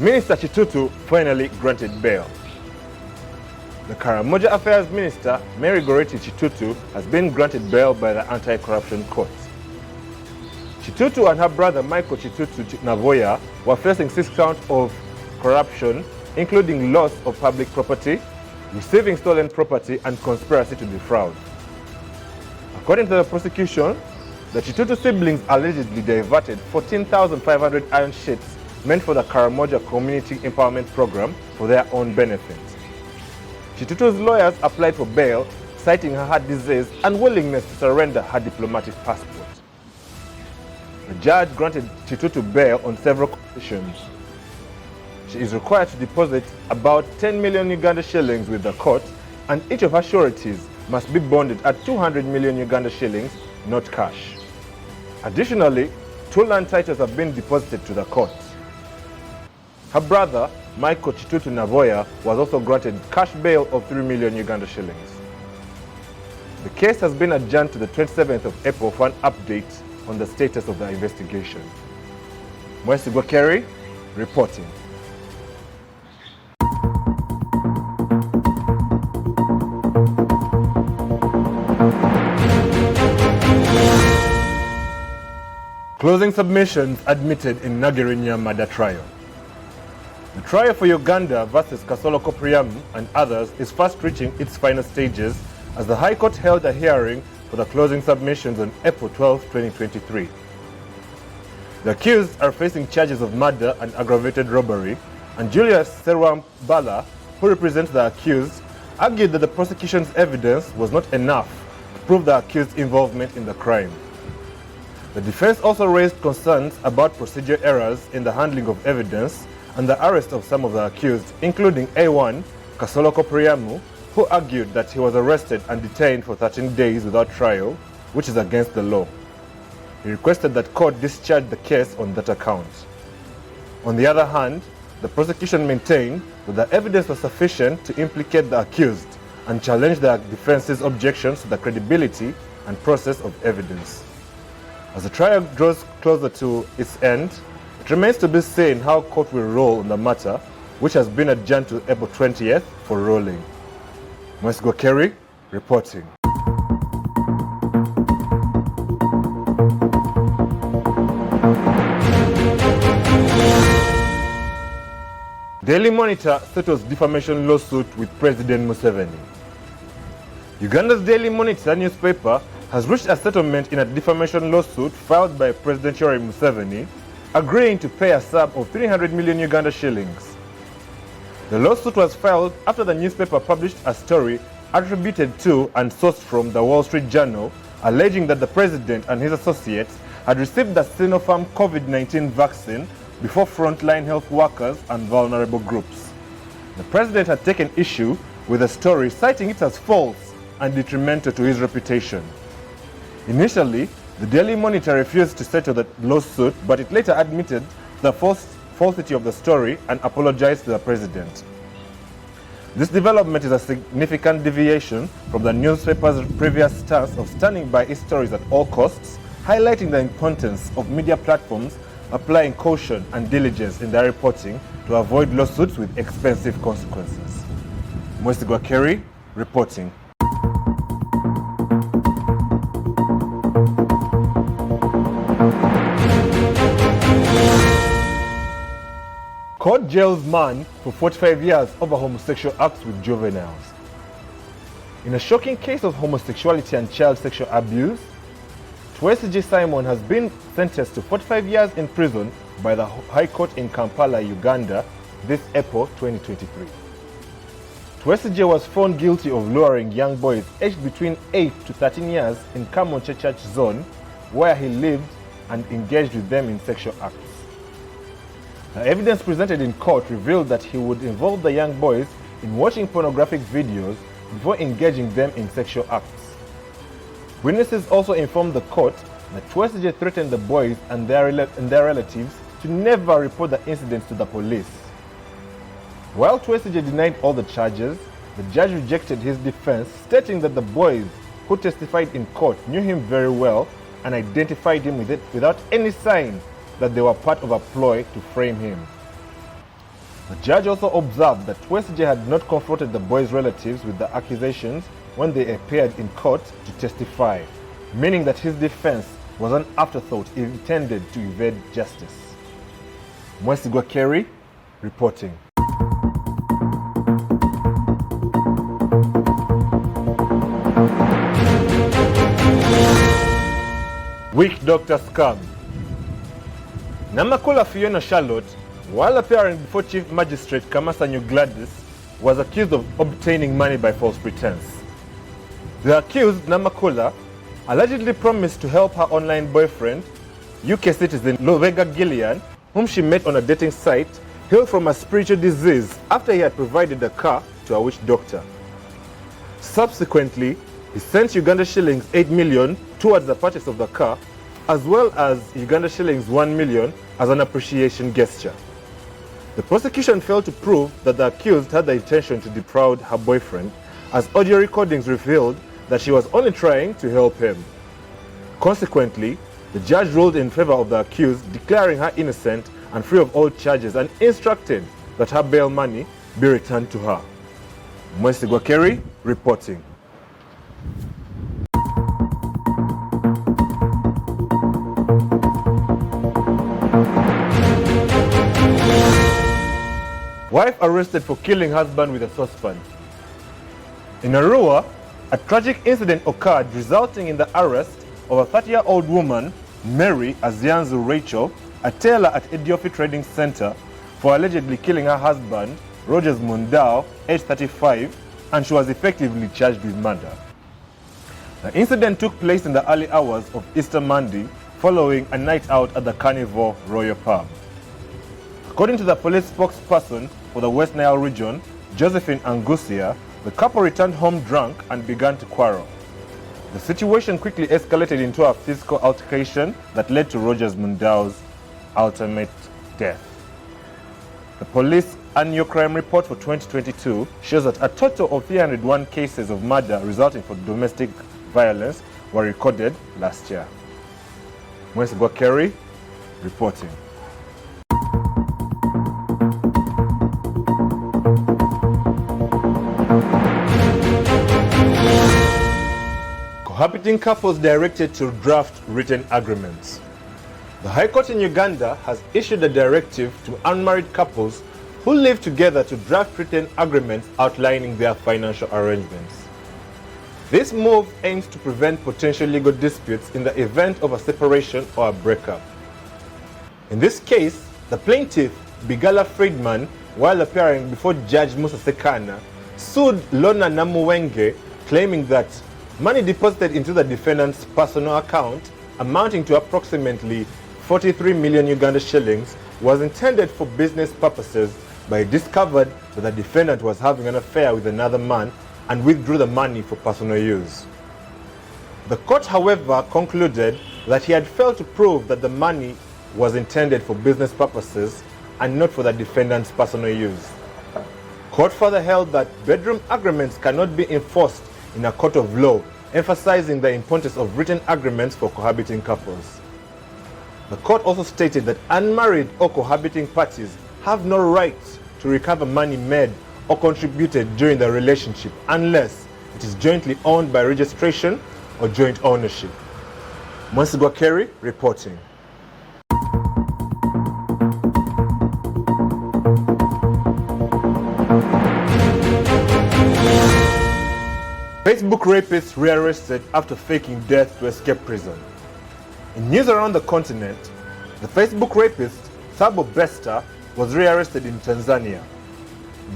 Minister Chitutu finally granted bail. The Karamoja Affairs Minister, Mary Goretti Chitutu, has been granted bail by the Anti-Corruption Court. Chitutu and her brother Michael Chitutu Navoya were facing 6 counts of corruption, including loss of public property, receiving stolen property, and conspiracy to defraud. According to the prosecution, the Chitutu siblings allegedly diverted 14,500 iron sheets meant for the Karamoja Community Empowerment Program for their own benefit. Chitutu's lawyers applied for bail, citing her heart disease and willingness to surrender her diplomatic passport. The judge granted Chitutu bail on several conditions. She is required to deposit about 10 million Uganda shillings with the court, and each of her sureties must be bonded at 200 million Uganda shillings, not cash. Additionally, 2 land titles have been deposited to the court. Her brother, Michael Chitutu Navoya, was also granted cash bail of 3 million Uganda shillings. The case has been adjourned to the 27th of April for an update on the status of the investigation. Mwesigwa Kerry, reporting. Closing submissions admitted in Nagirinya murder trial. The trial for Uganda versus Kasolo Kopriamu and others is fast reaching its final stages as the High Court held a hearing for the closing submissions on April 12, 2023. The accused are facing charges of murder and aggravated robbery, and Julius Serwambala, who represents the accused, argued that the prosecution's evidence was not enough to prove the accused's involvement in the crime. The defense also raised concerns about procedural errors in the handling of evidence and the arrest of some of the accused, including A1, Kasolo Kopriamu, who argued that he was arrested and detained for 13 days without trial, which is against the law. He requested that court discharge the case on that account. On the other hand, the prosecution maintained that the evidence was sufficient to implicate the accused and challenged the defense's objections to the credibility and process of evidence. As the trial draws closer to its end, it remains to be seen how court will rule on the matter, which has been adjourned to April 20th for ruling. Mwesigwa Kerry, reporting. Daily Monitor settles defamation lawsuit with President Museveni. Uganda's Daily Monitor newspaper has reached a settlement in a defamation lawsuit filed by President Jural Museveni, agreeing to pay a sum of 300 million Uganda shillings. The lawsuit was filed after the newspaper published a story attributed to and sourced from the Wall Street Journal, alleging that the president and his associates had received the Sinopharm COVID-19 vaccine before frontline health workers and vulnerable groups. The president had taken issue with the story, citing it as false and detrimental to his reputation. Initially, the Daily Monitor refused to settle the lawsuit, but it later admitted the falsity of the story and apologized to the president. This development is a significant deviation from the newspaper's previous stance of standing by its stories at all costs, highlighting the importance of media platforms applying caution and diligence in their reporting to avoid lawsuits with expensive consequences. Mwesigwa Kerry, reporting. Court jails man for 45 years over homosexual acts with juveniles. In a shocking case of homosexuality and child sexual abuse, Twesigye Simon has been sentenced to 45 years in prison by the High Court in Kampala, Uganda, this April 2023. Twesigye was found guilty of luring young boys aged between 8 to 13 years in Kamonche Church Zone, where he lived, and engaged with them in sexual acts. The evidence presented in court revealed that he would involve the young boys in watching pornographic videos before engaging them in sexual acts. Witnesses also informed the court that Twesigye threatened the boys and their relatives to never report the incidents to the police. While Twesigye denied all the charges, the judge rejected his defense, stating that the boys who testified in court knew him very well and identified him with it without any sign that they were part of a ploy to frame him. The judge also observed that Wesley had not confronted the boy's relatives with the accusations when they appeared in court to testify, meaning that his defense was an afterthought intended to evade justice. Mwesigwa Kerry reporting. Weak doctor scam. Namakula Fiona Charlotte, while appearing before Chief Magistrate Kamasanyu Gladys, was accused of obtaining money by false pretense. The accused, Namakula, allegedly promised to help her online boyfriend, UK citizen Lovega Gillian, whom she met on a dating site, heal from a spiritual disease after he had provided a car to a witch doctor. Subsequently, he sent Uganda shillings 8 million towards the purchase of the car, as well as Uganda shillings 1 million as an appreciation gesture. The prosecution failed to prove that the accused had the intention to defraud her boyfriend, as audio recordings revealed that she was only trying to help him. Consequently, the judge ruled in favor of the accused, declaring her innocent and free of all charges, and instructed that her bail money be returned to her. Mwesigwa Kerry reporting. Wife arrested for killing husband with a saucepan. In Arua, a tragic incident occurred resulting in the arrest of a 30-year-old woman, Mary Azianzu Rachel, a tailor at Ediofi Trading Center, for allegedly killing her husband, Rogers Mundao, age 35, and she was effectively charged with murder. The incident took place in the early hours of Easter Monday, following a night out at the Carnival Royal Pub. According to the police spokesperson for the West Nile region, Josephine Angusia, the couple returned home drunk and began to quarrel. The situation quickly escalated into a physical altercation that led to Rogers Mundao's ultimate death. The police annual crime report for 2022 shows that a total of 301 cases of murder resulting from domestic violence were recorded last year. Mwesigwa Kerry reporting. Cohabiting couples directed to draft written agreements. The High Court in Uganda has issued a directive to unmarried couples who live together to draft written agreements outlining their financial arrangements. This move aims to prevent potential legal disputes in the event of a separation or a breakup. In this case, the plaintiff, Bigala Friedman, while appearing before Judge Musa Sekana, sued Lona Namuwenge, claiming that money deposited into the defendant's personal account, amounting to approximately 43 million Uganda shillings, was intended for business purposes, but it discovered that the defendant was having an affair with another man and withdrew the money for personal use. The court, however, concluded that he had failed to prove that the money was intended for business purposes and not for the defendant's personal use. Court further held that bedroom agreements cannot be enforced in a court of law, emphasizing the importance of written agreements for cohabiting couples. The court also stated that unmarried or cohabiting parties have no right to recover money made or contributed during the relationship unless it is jointly owned by registration or joint ownership. Mwesigwa Kerry reporting. Facebook rapist rearrested after faking death to escape prison. In news around the continent, the Facebook rapist Thabo Bester was rearrested in Tanzania.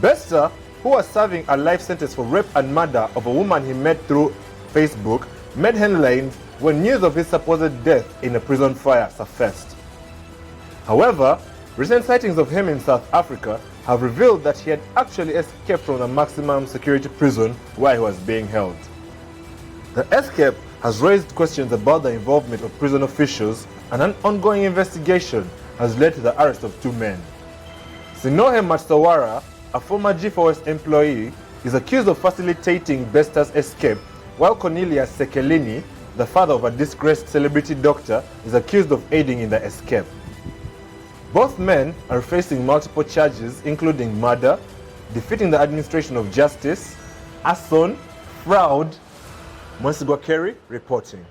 Bester, who was serving a life sentence for rape and murder of a woman he met through Facebook, made headlines when news of his supposed death in a prison fire surfaced. However, recent sightings of him in South Africa have revealed that he had actually escaped from the maximum security prison where he was being held. The escape has raised questions about the involvement of prison officials, and an ongoing investigation has led to the arrest of two men. Sinohe Matsawara, a former G4S employee, is accused of facilitating Bester's escape, while Cornelius Sekelini, the father of a disgraced celebrity doctor, is accused of aiding in the escape. Both men are facing multiple charges, including murder, defeating the administration of justice, arson, fraud. Mwesigwa Kerry reporting.